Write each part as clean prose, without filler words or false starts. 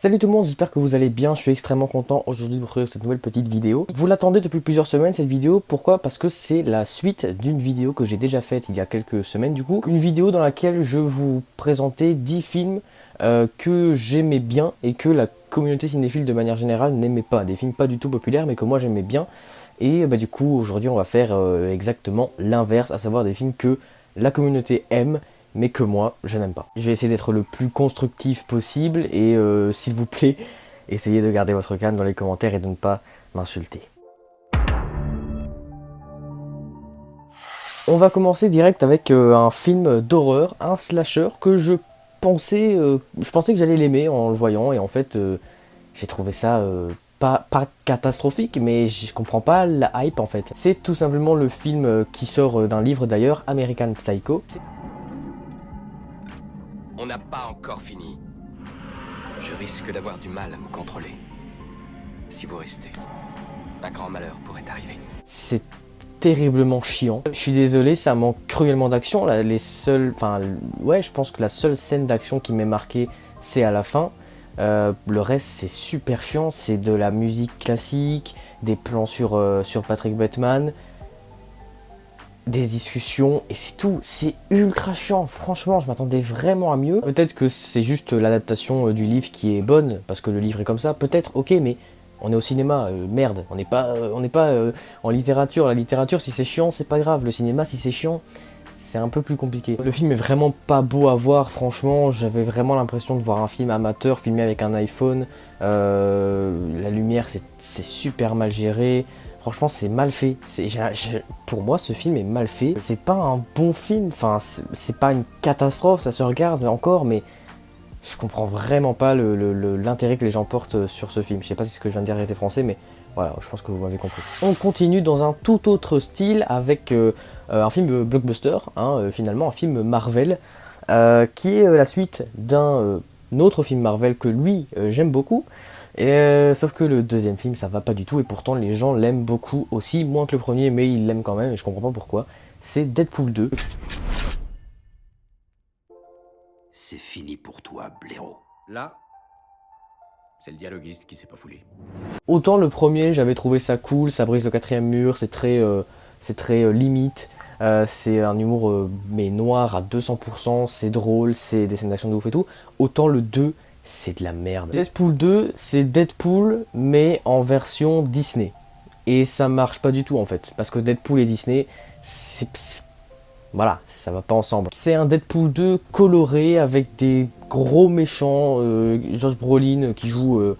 Salut tout le monde, j'espère que vous allez bien, je suis extrêmement content aujourd'hui de vous retrouver cette nouvelle petite vidéo. Vous l'attendez depuis plusieurs semaines cette vidéo, pourquoi? Parce que c'est la suite d'une vidéo que j'ai déjà faite il y a quelques semaines du coup. Une vidéo dans laquelle je vous présentais 10 films que j'aimais bien et que la communauté cinéphile de manière générale n'aimait pas. Des films pas du tout populaires mais que moi j'aimais bien. Et du coup aujourd'hui on va faire exactement l'inverse, à savoir des films que la communauté aime mais que moi, je n'aime pas. Je vais essayer d'être le plus constructif possible et s'il vous plaît, essayez de garder votre calme dans les commentaires et de ne pas m'insulter. On va commencer direct avec un film d'horreur, un slasher que je pensais que j'allais l'aimer en le voyant et en fait j'ai trouvé ça pas catastrophique mais je comprends pas la hype en fait. C'est tout simplement le film qui sort d'un livre d'ailleurs, American Psycho. On n'a pas encore fini. Je risque d'avoir du mal à me contrôler. Si vous restez, un grand malheur pourrait arriver. C'est terriblement chiant. Je suis désolé, ça manque cruellement d'action. Je pense que la seule scène d'action qui m'est marquée, c'est à la fin. Le reste, c'est super chiant. C'est de la musique classique, des plans sur Patrick Bateman, des discussions et c'est tout. C'est ultra chiant, franchement je m'attendais vraiment à mieux. Peut-être que c'est juste l'adaptation du livre qui est bonne parce que le livre est comme ça, peut-être, ok, mais on est au cinéma, merde, on n'est pas en littérature. La littérature, si c'est chiant c'est pas grave, le cinéma si c'est chiant c'est un peu plus compliqué. Le film est vraiment pas beau à voir, franchement j'avais vraiment l'impression de voir un film amateur filmé avec un iPhone. La lumière c'est super mal géré. Franchement, c'est mal fait. Pour moi, ce film est mal fait. C'est pas un bon film. Enfin, c'est pas une catastrophe, ça se regarde encore, mais je comprends vraiment pas l'intérêt que les gens portent sur ce film. Je sais pas si ce que je viens de dire était français, mais voilà, je pense que vous m'avez compris. On continue dans un tout autre style avec un film blockbuster, finalement, un film Marvel, qui est la suite d'un autre film Marvel que lui, j'aime beaucoup. Sauf que le deuxième film ça va pas du tout et pourtant les gens l'aiment beaucoup aussi, moins que le premier mais ils l'aiment quand même et je comprends pas pourquoi. C'est Deadpool 2. C'est fini pour toi, blaireau. Là, c'est le dialoguiste qui s'est pas foulé. Autant le premier j'avais trouvé ça cool, ça brise le quatrième mur, c'est très limite. C'est un humour mais noir à 200%, c'est drôle, c'est des scènes d'action de ouf et tout. Autant le 2, c'est de la merde. Deadpool 2, c'est Deadpool, mais en version Disney. Et ça marche pas du tout en fait, parce que Deadpool et Disney, voilà, ça va pas ensemble. C'est un Deadpool 2 coloré avec des gros méchants, Josh Brolin qui joue...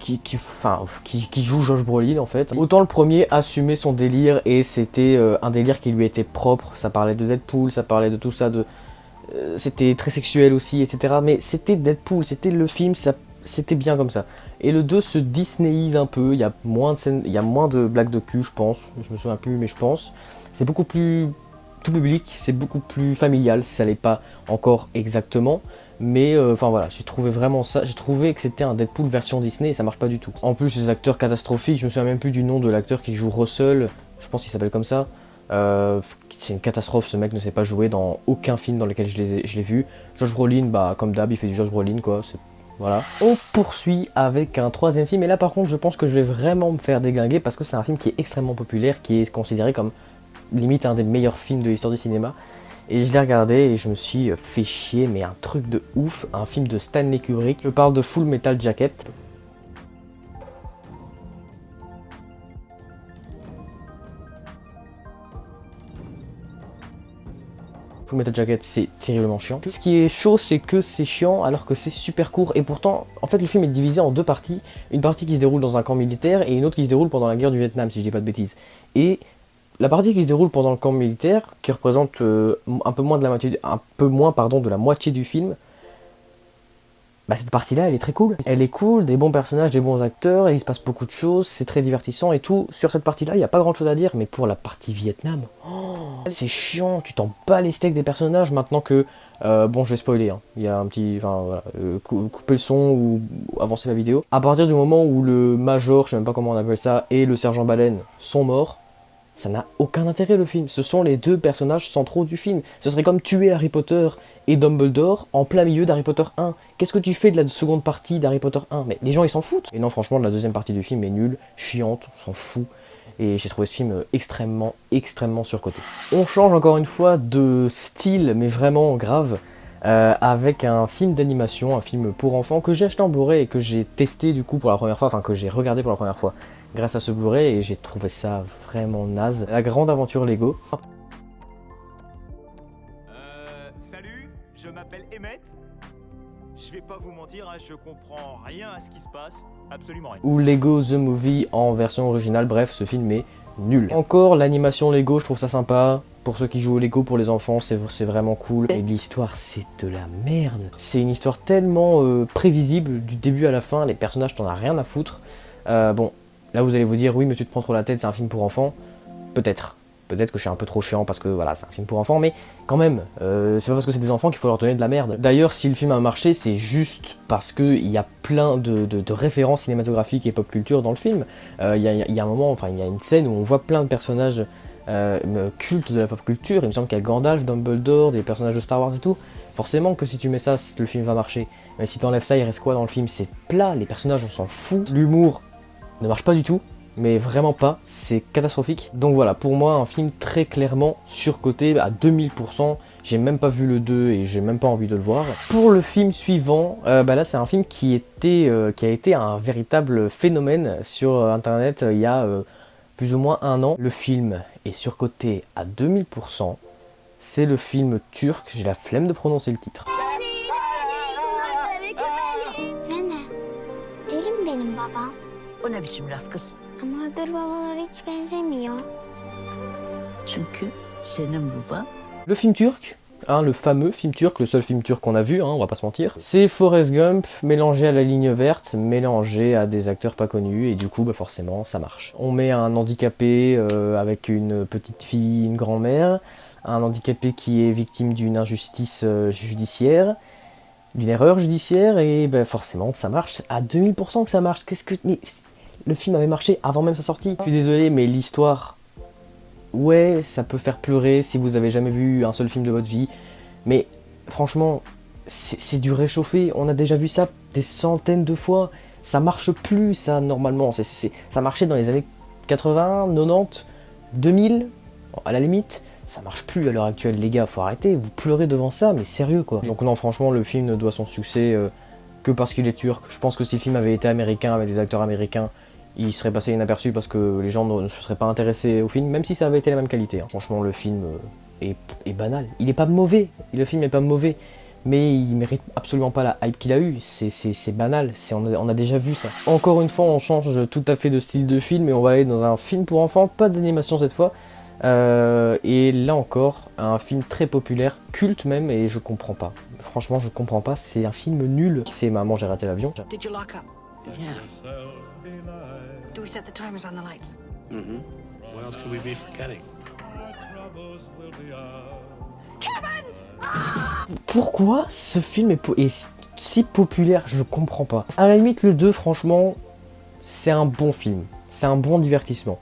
qui joue Josh Brolin en fait. Autant le premier assumait son délire et c'était un délire qui lui était propre. Ça parlait de Deadpool, ça parlait de tout ça, c'était très sexuel aussi, etc. Mais c'était Deadpool, c'était le film, c'était bien comme ça. Et le 2 se Disneyise un peu, il y a moins de scènes, il y a moins de blagues de cul, je pense. Je me souviens plus, mais je pense. C'est beaucoup plus tout public, c'est beaucoup plus familial, ça l'est pas encore exactement. Mais voilà, j'ai trouvé vraiment ça, j'ai trouvé que c'était un Deadpool version Disney et ça marche pas du tout. En plus, les acteurs catastrophiques, je me souviens même plus du nom de l'acteur qui joue Russell, je pense qu'il s'appelle comme ça. C'est une catastrophe, ce mec ne sait pas jouer dans aucun film dans lequel je l'ai vu. Josh Brolin, comme d'hab, il fait du Josh Brolin quoi, voilà. On poursuit avec un troisième film et là par contre je pense que je vais vraiment me faire déglinguer parce que c'est un film qui est extrêmement populaire, qui est considéré comme limite un des meilleurs films de l'histoire du cinéma. Et je l'ai regardé et je me suis fait chier, mais un truc de ouf, un film de Stanley Kubrick. Je parle de Full Metal Jacket. Full Metal Jacket, c'est terriblement chiant. Ce qui est chaud, c'est que c'est chiant alors que c'est super court. Et pourtant, en fait, le film est divisé en deux parties. Une partie qui se déroule dans un camp militaire et une autre qui se déroule pendant la guerre du Vietnam, si je dis pas de bêtises. Et la partie qui se déroule pendant le camp militaire, qui représente un peu moins de la moitié du film, cette partie-là, elle est très cool. Elle est cool, des bons personnages, des bons acteurs, et il se passe beaucoup de choses, c'est très divertissant et tout. Sur cette partie-là, il n'y a pas grand-chose à dire, mais pour la partie Vietnam, c'est chiant, tu t'en bats les steaks des personnages maintenant que... je vais spoiler, il y a un petit... couper le son ou avancer la vidéo. À partir du moment où le major, je sais même pas comment on appelle ça, et le sergent Baleine sont morts, Ça n'a aucun intérêt le film. Ce sont les deux personnages centraux du film. Ce serait comme tuer Harry Potter et Dumbledore en plein milieu d'Harry Potter 1. Qu'est-ce que tu fais de la seconde partie d'Harry Potter 1? Mais les gens ils s'en foutent. Et non, franchement, la deuxième partie du film est nulle, chiante, on s'en fout. Et j'ai trouvé ce film extrêmement surcoté. On change encore une fois de style, mais vraiment grave, avec un film d'animation, un film pour enfants que j'ai acheté en Blu-ray et que j'ai testé du coup pour la première fois, enfin que j'ai regardé pour la première fois grâce à ce Blu-ray et j'ai trouvé ça vraiment naze. La grande aventure Lego. Salut, je m'appelle Emmett. Je vais pas vous mentir, hein, je comprends rien à ce qui se passe, absolument rien. Ou Lego The Movie en version originale, bref, ce film est nul. Encore l'animation Lego, je trouve ça sympa. Pour ceux qui jouent au Lego pour les enfants, c'est vraiment cool. Et l'histoire, c'est de la merde. C'est une histoire tellement prévisible du début à la fin, les personnages t'en as rien à foutre. Bon, là vous allez vous dire, oui mais tu te prends trop la tête, c'est un film pour enfants. Peut-être. Peut-être que je suis un peu trop chiant parce que voilà, c'est un film pour enfants, mais quand même, c'est pas parce que c'est des enfants qu'il faut leur donner de la merde. D'ailleurs, si le film a marché, c'est juste parce qu'il y a plein de références cinématographiques et pop culture dans le film. Il y a un moment, enfin il y a une scène où on voit plein de personnages cultes de la pop culture. Il me semble qu'il y a Gandalf, Dumbledore, des personnages de Star Wars et tout. Forcément que si tu mets ça, le film va marcher. Mais si t'enlèves ça, il reste quoi dans le film? C'est plat, les personnages on s'en fout. L'humour ne marche pas du tout. Mais vraiment pas, c'est catastrophique. Donc voilà, pour moi, un film très clairement surcoté à 2000%. J'ai même pas vu le 2 et j'ai même pas envie de le voir. Pour le film suivant, là c'est un film qui a été un véritable phénomène sur internet il y a plus ou moins un an. Le film est surcoté à 2000%. C'est le film turc, j'ai la flemme de prononcer le titre. O ne biçim laf kız? Ama öbür babalar hiç benzemiyor. Çünkü senin baba Le film turc, hein, le fameux film turc, le seul film turc qu'on a vu, hein, on va pas se mentir, c'est Forrest Gump mélangé à La Ligne Verte, mélangé à des acteurs pas connus, et du coup, bah forcément, ça marche. On met un handicapé avec une petite fille, une grand-mère, un handicapé qui est victime d'une injustice judiciaire, d'une erreur judiciaire, et bah forcément, ça marche. À 2000% que ça marche. Qu'est-ce que... Mais le film avait marché avant même sa sortie. Je suis désolé, mais l'histoire... Ouais, ça peut faire pleurer si vous avez jamais vu un seul film de votre vie, mais franchement, c'est du réchauffé, on a déjà vu ça des centaines de fois, ça marche plus ça normalement, ça marchait dans les années 80, 90, 2000, à la limite, ça marche plus à l'heure actuelle les gars, faut arrêter, vous pleurez devant ça, mais sérieux quoi. Donc non, franchement, le film ne doit son succès que parce qu'il est turc. Je pense que si le film avait été américain avec des acteurs américains, il serait passé inaperçu parce que les gens ne se seraient pas intéressés au film, même si ça avait été la même qualité. Hein. Franchement, le film est banal. Il est pas mauvais, le film est pas mauvais, mais il mérite absolument pas la hype qu'il a eu. C'est banal, on a déjà vu ça. Encore une fois, on change tout à fait de style de film et on va aller dans un film pour enfants, pas d'animation cette fois. Et là encore, un film très populaire, culte même, et je comprends pas. Franchement, je comprends pas, c'est un film nul. C'est Maman, j'ai raté l'avion. Did you lock up? Yeah. Do we set the timers on the lights? Mm-hmm. What else could we be forgetting? Pourquoi ce film est si populaire? Je comprends pas. À la limite, le 2, franchement, c'est un bon film. C'est un bon divertissement.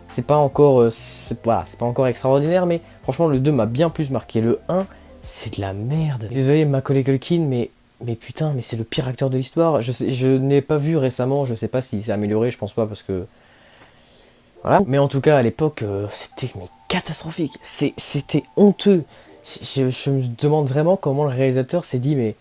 C'est pas encore, c'est pas encore extraordinaire, mais franchement, le 2 m'a bien plus marqué. Le 1, c'est de la merde. Désolé, Macaulay Culkin, mais putain, mais c'est le pire acteur de l'histoire. Je n'ai pas vu récemment, je sais pas s'il s'est amélioré, je pense pas parce que... Voilà. Mais en tout cas, à l'époque, c'était catastrophique. C'était honteux. Je me demande vraiment comment le réalisateur s'est dit, mais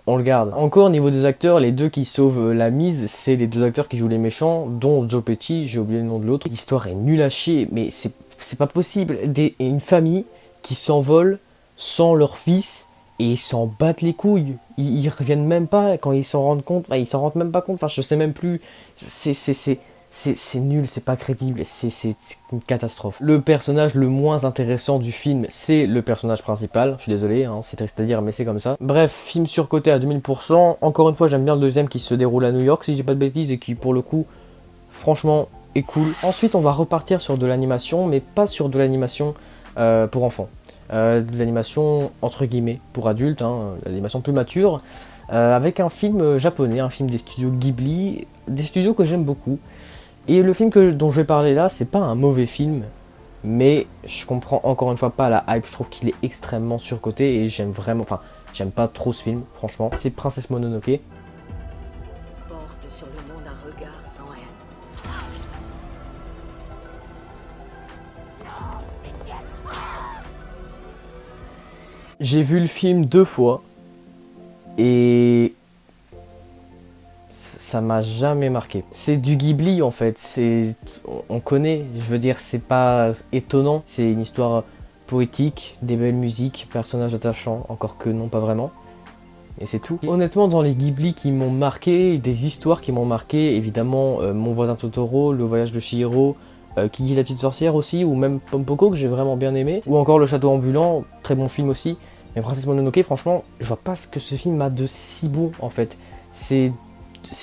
on le garde. Encore, au niveau des acteurs, les deux qui sauvent la mise, c'est les deux acteurs qui jouent les méchants, dont Joe Pesci, j'ai oublié le nom de l'autre. L'histoire est nulle à chier, mais c'est pas possible. Une famille qui s'envole sans leur fils, et ils s'en battent les couilles. Ils reviennent même pas quand ils s'en rendent compte. Enfin, ils s'en rendent même pas compte. Enfin, je sais même plus. C'est nul, c'est pas crédible. C'est une catastrophe. Le personnage le moins intéressant du film, c'est le personnage principal. Je suis désolé, hein, c'est triste à dire, mais c'est comme ça. Bref, film surcoté à 2000%. Encore une fois, j'aime bien le deuxième qui se déroule à New York, si j'ai pas de bêtises, et qui, pour le coup, franchement, est cool. Ensuite, on va repartir sur de l'animation, mais pas sur de l'animation pour enfants. De l'animation entre guillemets pour adultes, hein, l'animation plus mature, avec un film japonais, un film des studios Ghibli, des studios que j'aime beaucoup. Et le film dont je vais parler là, c'est pas un mauvais film, mais je comprends encore une fois pas la hype. Je trouve qu'il est extrêmement surcoté et j'aime vraiment, enfin, j'aime pas trop ce film, franchement. C'est Princesse Mononoke. Porte sur le monde un regard sans haine. J'ai vu le film 2 fois et ça m'a jamais marqué. C'est du Ghibli en fait, on connaît, je veux dire, c'est pas étonnant. C'est une histoire poétique, des belles musiques, personnages attachants, encore que non, pas vraiment. Et c'est tout. Honnêtement, dans les Ghibli qui m'ont marqué, des histoires qui m'ont marqué, évidemment, Mon voisin Totoro, Le voyage de Chihiro, Kiki la petite sorcière aussi, ou même Pompoko que j'ai vraiment bien aimé, ou encore Le château ambulant, très bon film aussi. Mais Princesse Mononoke, franchement, je vois pas ce que ce film a de si bon en fait. C'est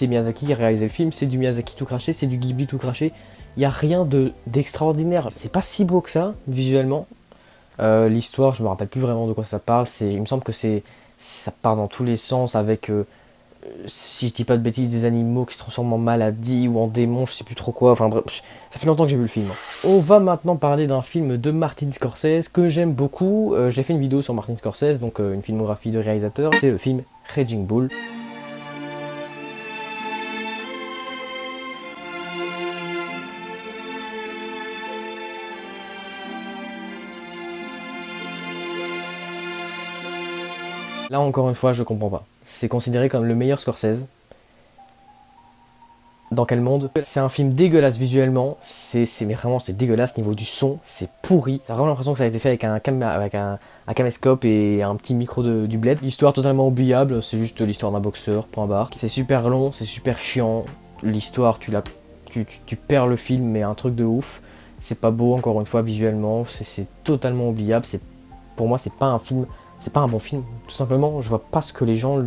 Miyazaki qui a réalisé le film, c'est du Miyazaki tout craché, c'est du Ghibli tout craché. Il n'y a rien d'extraordinaire. C'est pas si beau que ça, visuellement. L'histoire, je me rappelle plus vraiment de quoi ça parle. Il me semble que ça part dans tous les sens avec, si je dis pas de bêtises, des animaux qui se transforment en maladies ou en démons, je sais plus trop quoi. Enfin bref, ça fait longtemps que j'ai vu le film. On va maintenant parler d'un film de Martin Scorsese que j'aime beaucoup. J'ai fait une vidéo sur Martin Scorsese, donc une filmographie de réalisateur. C'est le film Raging Bull. Là encore une fois, je comprends pas. C'est considéré comme le meilleur Scorsese. Dans quel monde? C'est un film dégueulasse visuellement. Mais vraiment, c'est dégueulasse niveau du son. C'est pourri. T'as vraiment l'impression que ça a été fait avec un caméscope et un petit micro du bled. L'histoire totalement oubliable. C'est juste l'histoire d'un boxeur. Point barre. C'est super long, c'est super chiant. L'histoire, tu perds le film, mais un truc de ouf. C'est pas beau encore une fois visuellement. C'est totalement oubliable. Pour moi, c'est pas un film. C'est pas un bon film, tout simplement. Je vois pas ce que les gens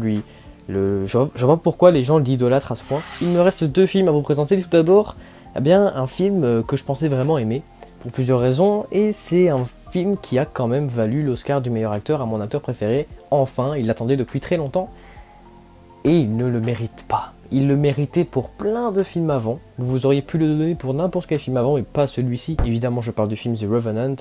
je vois pas pourquoi les gens l'idolâtrent à ce point. Il me reste 2 films à vous présenter. Tout d'abord, eh bien, un film que je pensais vraiment aimer, pour plusieurs raisons, et c'est un film qui a quand même valu l'Oscar du meilleur acteur à mon acteur préféré. Enfin, il l'attendait depuis très longtemps, et il ne le mérite pas. Il le méritait pour plein de films avant. Vous auriez pu le donner pour n'importe quel film avant, mais pas celui-ci. Évidemment, je parle du film The Revenant.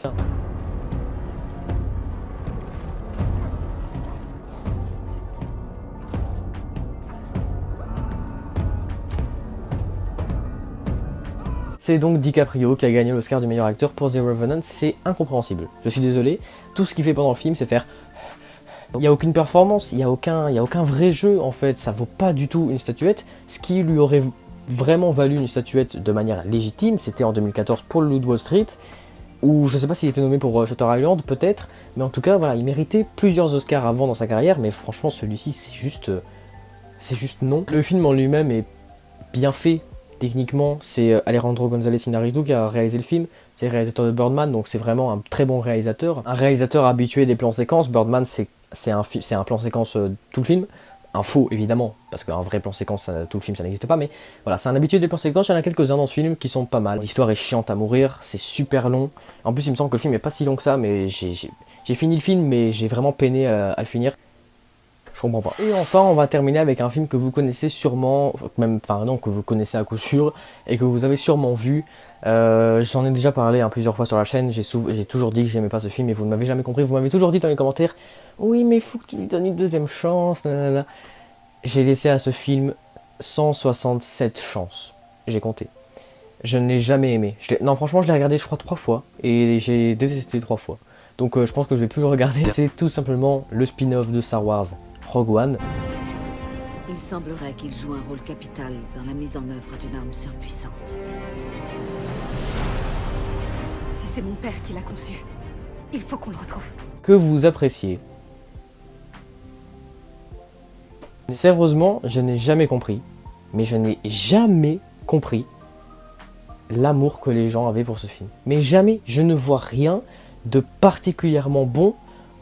C'est donc DiCaprio qui a gagné l'Oscar du meilleur acteur pour The Revenant, c'est incompréhensible. Je suis désolé, tout ce qu'il fait pendant le film, c'est faire... Il n'y a aucune performance, il n'y a aucun vrai jeu en fait, ça vaut pas du tout une statuette. Ce qui lui aurait vraiment valu une statuette de manière légitime, c'était en 2014 pour le Loup de Wall Street, ou je sais pas s'il était nommé pour Shutter Island, peut-être, mais en tout cas, voilà, il méritait plusieurs Oscars avant dans sa carrière, mais franchement, celui-ci, c'est juste non. Le film en lui-même est bien fait. Techniquement, c'est Alejandro González Iñárritu qui a réalisé le film, c'est le réalisateur de Birdman, donc c'est vraiment un très bon réalisateur. Un réalisateur habitué des plans séquences. Birdman c'est un plan séquence tout le film, un faux évidemment, parce qu'un vrai plan séquence tout le film ça n'existe pas, mais voilà, c'est un habitué des plans séquences, il y en a quelques-uns dans ce film qui sont pas mal. L'histoire est chiante à mourir, c'est super long, en plus il me semble que le film est pas si long que ça, mais j'ai fini le film, mais j'ai vraiment peiné à le finir. Je comprends pas. Et enfin, on va terminer avec un film que vous connaissez sûrement, que vous connaissez à coup sûr, et que vous avez sûrement vu. J'en ai déjà parlé plusieurs fois sur la chaîne, j'ai toujours dit que j'aimais pas ce film, et vous ne m'avez jamais compris. Vous m'avez toujours dit dans les commentaires, oui mais il faut que tu lui donnes une deuxième chance, nanana. J'ai laissé à ce film 167 chances, j'ai compté. Je ne l'ai jamais aimé. Non franchement, je l'ai regardé je crois 3 fois, et j'ai détesté 3 fois. Donc je pense que je vais plus le regarder. C'est tout simplement le spin-off de Star Wars, Rogue One. Il semblerait qu'il joue un rôle capital dans la mise en œuvre d'une arme surpuissante. Si c'est mon père qui l'a conçu, il faut qu'on le retrouve. Que vous appréciez. Sérieusement, je n'ai jamais compris, mais je n'ai jamais compris l'amour que les gens avaient pour ce film. Mais jamais, je ne vois rien de particulièrement bon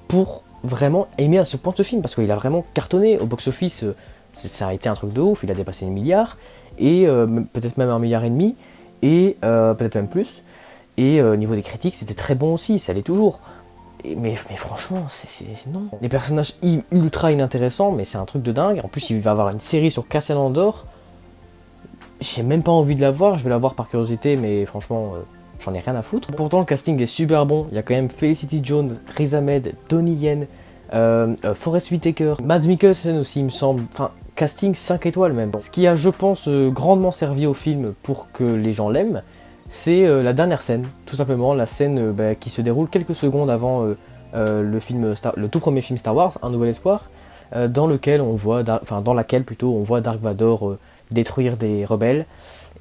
pour vraiment aimer à ce point ce film, parce qu'il a vraiment cartonné au box-office, ça a été un truc de ouf, il a dépassé 1 milliard, et peut-être même 1,5 milliard, et peut-être même plus, et au niveau des critiques c'était très bon aussi, ça l'est toujours. Mais franchement, c'est non. Les personnages ultra inintéressants, mais c'est un truc de dingue. En plus, il va y avoir une série sur Cassian Andor. J'ai même pas envie de la voir, je vais la voir par curiosité, mais franchement, j'en ai rien à foutre. Pourtant le casting est super bon, il y a quand même Felicity Jones, Riz Ahmed, Donnie Yen, Forest Whitaker, Mads Mikkelsen aussi il me semble, enfin casting 5 étoiles même. Ce qui a je pense grandement servi au film pour que les gens l'aiment, c'est la dernière scène, tout simplement la scène qui se déroule quelques secondes avant le tout premier film Star Wars, Un Nouvel Espoir, dans laquelle on voit Dark Vador détruire des rebelles,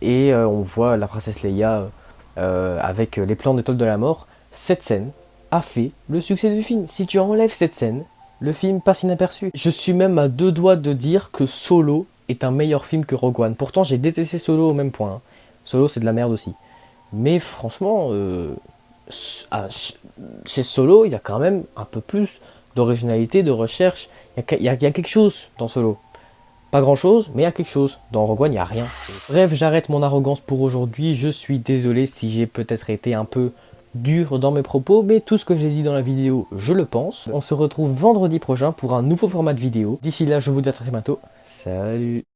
et on voit la princesse Leia avec les plans d'étoiles de la mort. Cette scène a fait le succès du film. Si tu enlèves cette scène, le film passe inaperçu. Je suis même à 2 doigts de dire que Solo est un meilleur film que Rogue One. Pourtant j'ai détesté Solo au même point, hein. Solo c'est de la merde aussi. Mais franchement, chez Solo, il y a quand même un peu plus d'originalité, de recherche. Il y a quelque chose dans Solo. Pas grand chose, mais il y a quelque chose. Dans Rogue One, il n'y a rien. Bref, j'arrête mon arrogance pour aujourd'hui. Je suis désolé si j'ai peut-être été un peu dur dans mes propos, mais tout ce que j'ai dit dans la vidéo, je le pense. On se retrouve vendredi prochain pour un nouveau format de vidéo. D'ici là, je vous dis à très bientôt. Salut!